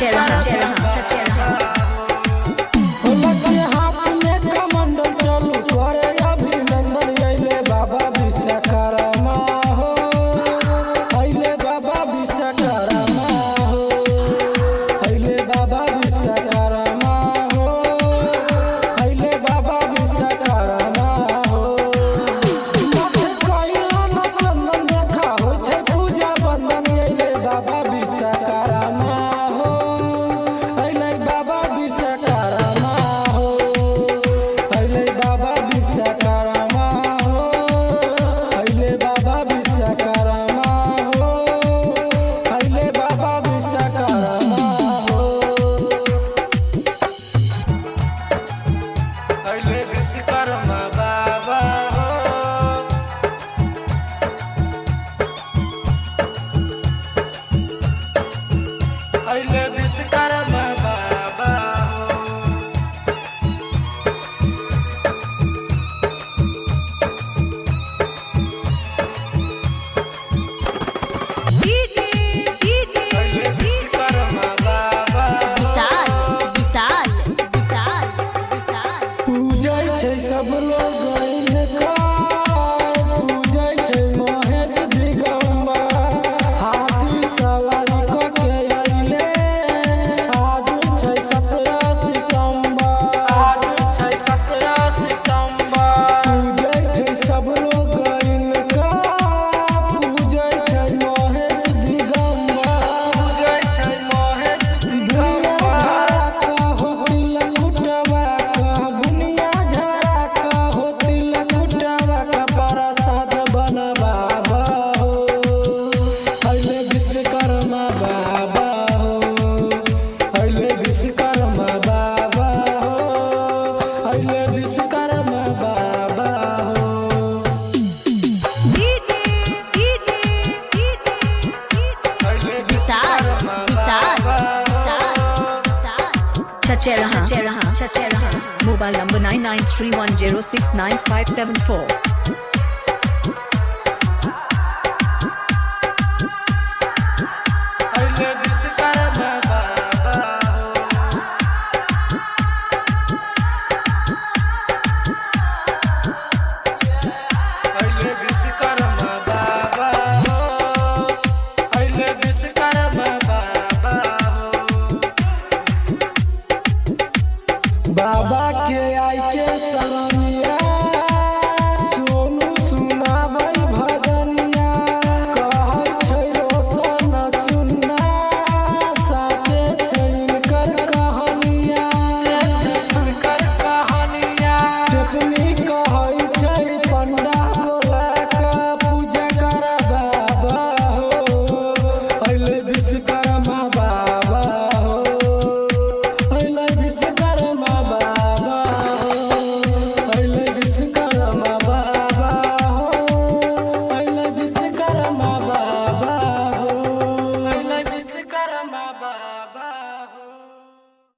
छचे रहा हाथ में कमंडल चलू करे अभिनंदन अइले बाबा विश्वकर्मा हो, अइले बाबा विश्वकर्मा हो, अइले बाबा विश्वकर्मा हो, अइले बाबा विश्वकर्मा हो। चंदन देखा हो छै पूजा बंदन अइले बाबा विश्वकर्मा हो, अइले बाबा विश्वकर्मा हो, अइले बाबा विश्वकर्मा हो, अइले बाबा विश्वकर्मा हो, अइले बाबा विश्वकर्मा हो, अइले विश्वकर्मा बाबा हो, अइले विश्वकर्मा बाबा हो। अइले विश्वकर्मा बाबा पूजै छै सब लोग इनका, पूजै छै महेश दिगंबर, हाथी सवारी क के अइले, आज छै 17 सितंबर, आज छै 17 सितंबर। पूजै छै सब लोग इनका, पूजै छै महेश दिगंबर, पूजै छै महेश दिगंबर। बुनिया झरा का होती लकुटवा का प्रसाद बनवावा हो, अइले विश्वकर्मा बाबा हो, अइले विश्वकर्मा बाबा हो, अइले विश्वकर्मा बाबा हो। अइले विश्वकर्मा बाबा छचे रहा मोबाइल नंबर 9931069574।